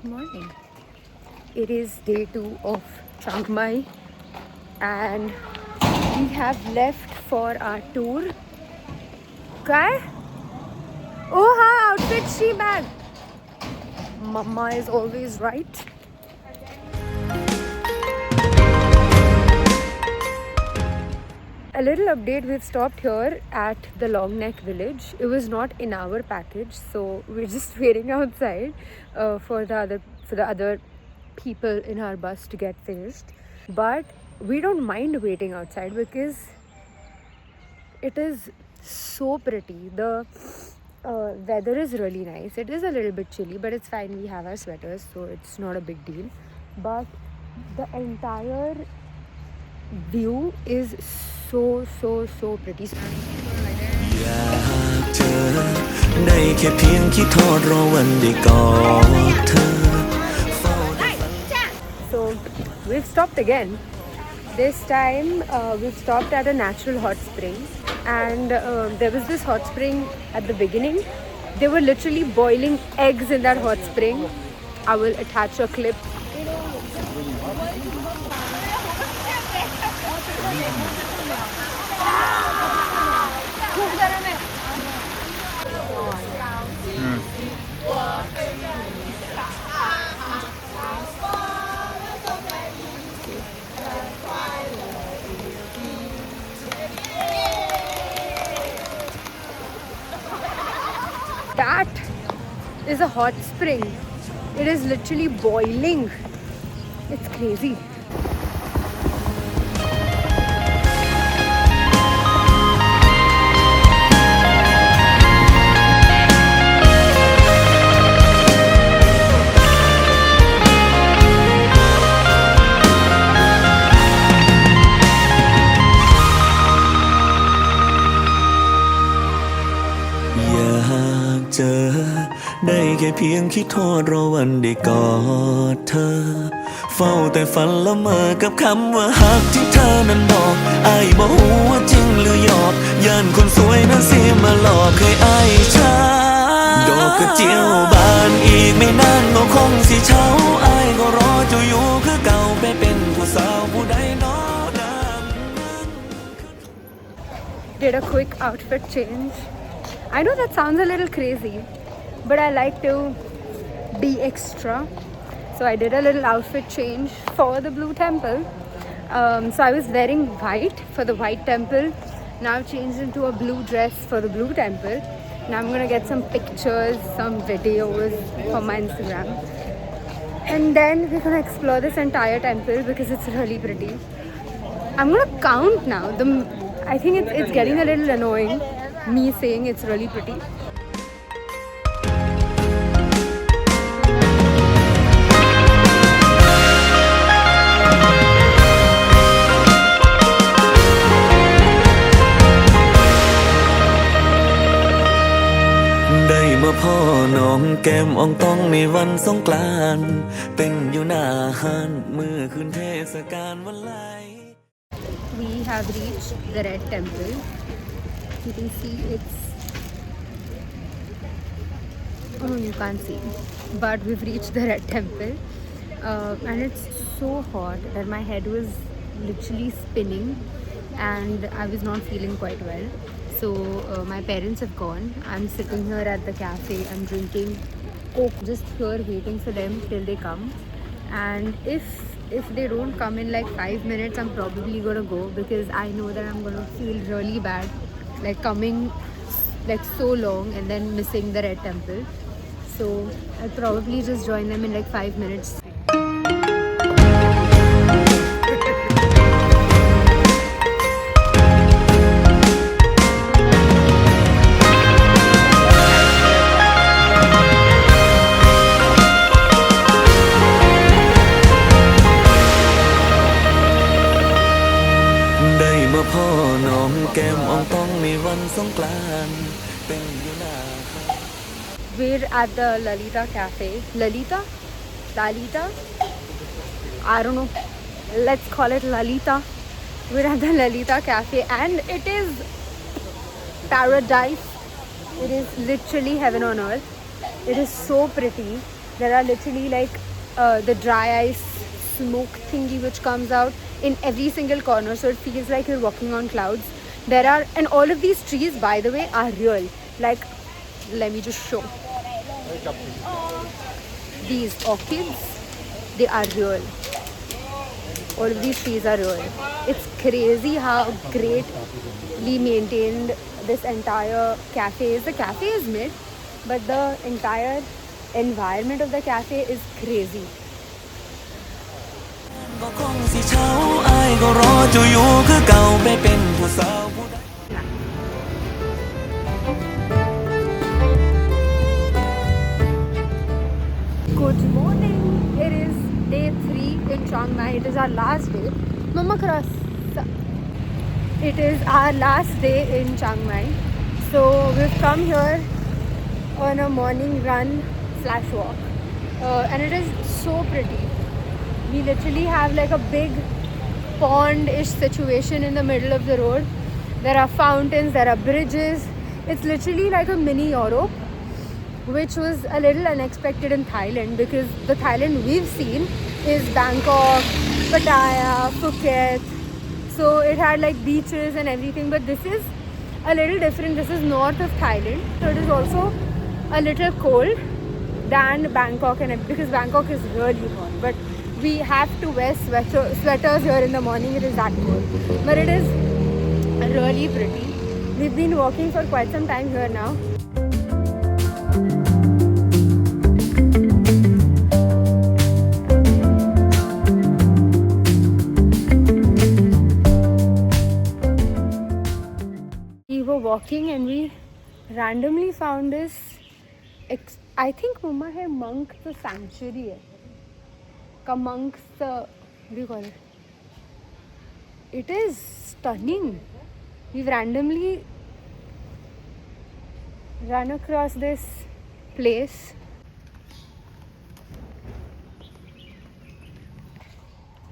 Good morning. It is day 2 of Chiang Mai and we have left for our tour. Kai? Oh, ha, outfit she bag. Mama is always right. A little update, we've stopped here at the Long Neck village. It was not in our package, so we're just waiting outside for the other people in our bus to get finished. But we don't mind waiting outside because it is so pretty. The weather is really nice. It is a little bit chilly, but it's fine. We have our sweaters, so it's not a big deal. But the entire view is so pretty. อยากเจอได้แค่เพียงคิดทอดรอวันได้กอดเธอ So we've stopped again. This time we've stopped at a natural hot spring, and there was this hot spring at the beginning. They were literally boiling eggs in that hot spring. I will attach a clip. That is a hot spring. It is literally boiling. It's crazy.อยากเจอได้แค่เพียงคิดทอดรอวันได้กอดเธอเฝ้าแต่ฝันละเมอกับคำว่าฮักที่เธอนั้นบอกอ้ายบ่ฮู้ว่าจริงหรือหยอกย่านคนสวยนั้นสิมาหลอกให้อ้ายช้าดอกกระเจียวบานอีกไม่นานก็คงสิเช้าอ้ายก็รอเจ้าอยู่คือเก่าไปเป็นผู้สาวผู้ใดน้อนั้น Did a quick outfit change. I know that sounds a little crazy, but I like to be extra. So I did a little outfit change for the Blue Temple. So I was wearing white for the White Temple. Now I've changed into a blue dress for the Blue Temple. Now I'm gonna get some pictures, some videos for my Instagram. And then we're gonna explore this entire temple because it's really pretty. I'm gonna count now. I think it's getting a little annoying, me saying it's really pretty.ได้มาพ่อน้องแก้มอ่องต้องในวันสงกรานต์เต้นอยู่หน้าห้านเมื่อคืนเทศกาลวันไหล We have reached the Red Temple. You can see it's... Oh, you can't see. But we've reached the Red Temple. And it's so hot that my head was literally spinning and I was not feeling quite well. So my parents have gone. I'm sitting here at the cafe. I'm drinking Coke, just here waiting for them till they come. And if they don't come in like 5 minutes, I'm probably gonna go because I know that I'm gonna feel really bad, like coming like so long and then missing the Red Temple. So I'll probably just join them in like 5 minutes. We're at the Lalita Cafe. Lalita? I don't know. Let's call it Lalita. We're at the Lalita Cafe and it is paradise. It is literally heaven on earth. It is so pretty. There are literally like the dry ice smoke thingy which comes out in every single corner, so it feels like you're walking on clouds. There are, and all of these trees, by the way, are real. Like, let me just show. These orchids, they are real. All of these trees are real. It's crazy how greatly maintained this entire cafe is. The cafe is mid, but the entire environment of the cafe is crazy. ก็คงสิเช้าอายก็รอเจ้าอยู่คือเก่าไปเป็นผู้สาวผู้ใด Good morning. It is day 3 in Chiang Mai. It is our last day. Mama cross. It is our last day in Chiang Mai. So we've come here on a morning run / walk. And it is so pretty. We literally have like a big pond-ish situation in the middle of the road. There are fountains, there are bridges. It's literally like a mini Europe, which was a little unexpected in Thailand, because the Thailand we've seen is Bangkok, Pattaya, Phuket. So it had like beaches and everything, but this is a little different. This is north of Thailand, so it is also a little cold than Bangkok, and because Bangkok is really hot. But we have to wear sweaters here in the morning. It is that cold, but it is really pretty. We've been walking for quite some time here now. We were walking and we randomly found this I think Mumma hai monk the sanctuary hai. Amongst the, what do you call it? It is stunning. We've randomly run across this place.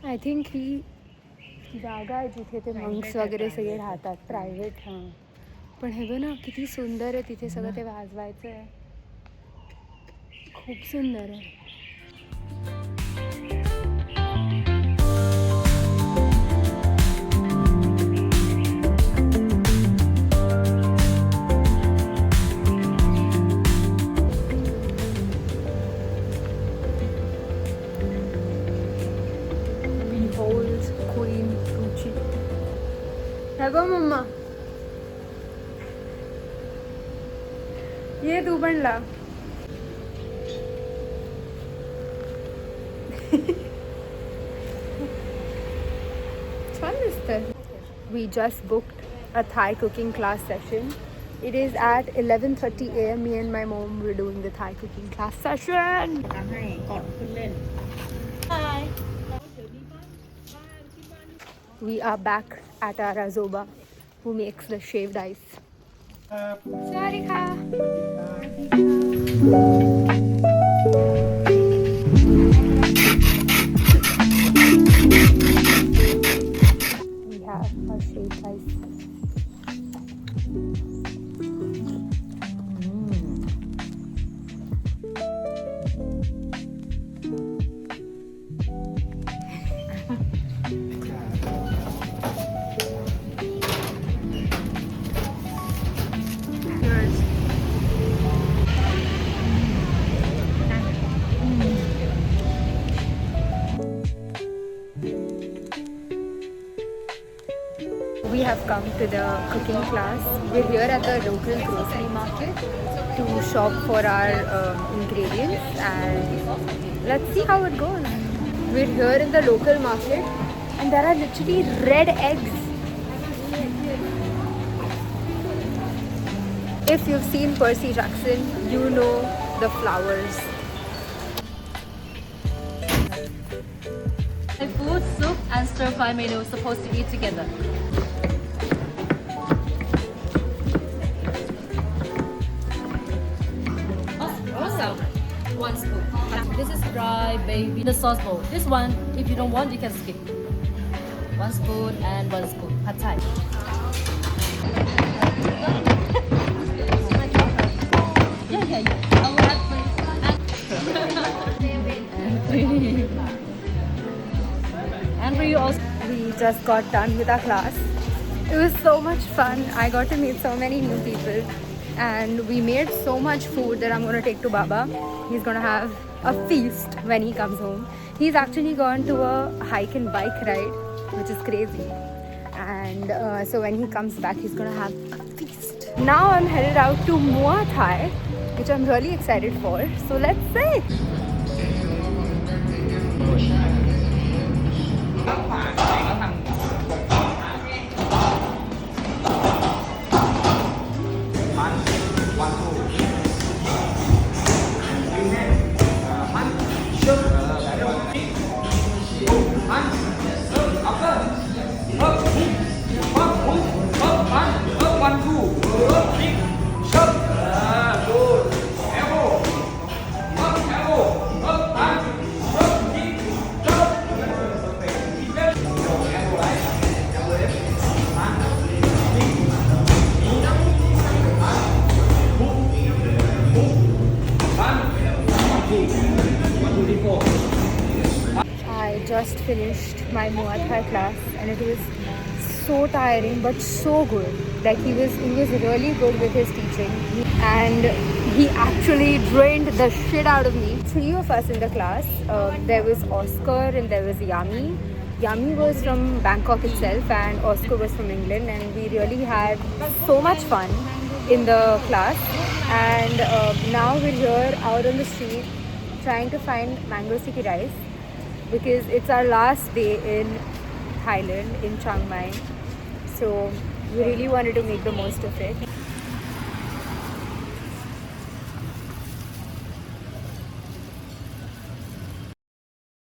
I think ही जागा आहे जिथे ते monks वगैरे सगळे राहतात, private. हां, पण हे बघ ना किती सुंदर आहे. तिथे सगळं ते वाजवायचं आहे. खूप सुंदर आहे. बघ मम्मा, ये तू पण लाव. छान दिसतंय. We just booked a Thai cooking class session. It is at 11:30 a.m. Me and my mom were doing the Thai cooking class session. Hi. We are back at our Azoba, who makes the shaved ice. Sarika. We have our shaved ice. We have come to the cooking class. We're here at the local grocery market to shop for our ingredients, and let's see how it goes. We're here in the local market and there are literally red eggs. If you've seen Percy Jackson, you know the flowers. Food, soup and stir-fry menu supposed to eat together. Awesome. 1 spoon. This is dry baby. The sauce bowl. This one, if you don't want, you can skip. 1 spoon and 1 spoon. Pad Thai. Yeah. I will add please. just got done with our class. It was so much fun. I got to meet so many new people, and we made so much food that I'm going to take to Baba. He's going to have a feast when he comes home. He's actually gone to a hike and bike ride, which is crazy. And so when he comes back, he's going to have a feast. Now I'm headed out to Muay Thai, which I'm really excited for. So let's see. I just finished my Muay Thai class and it was so tiring but so good. Like he was really good with his teaching, and he actually drained the shit out of me. 3 of us in the class. There was Oscar and there was Yami. Yami was from Bangkok itself and Oscar was from England, and we really had so much fun in the class. And now we're here out on the street trying to find mango sticky rice because it's our last day in Thailand, in Chiang Mai. So we really wanted to make the most of it.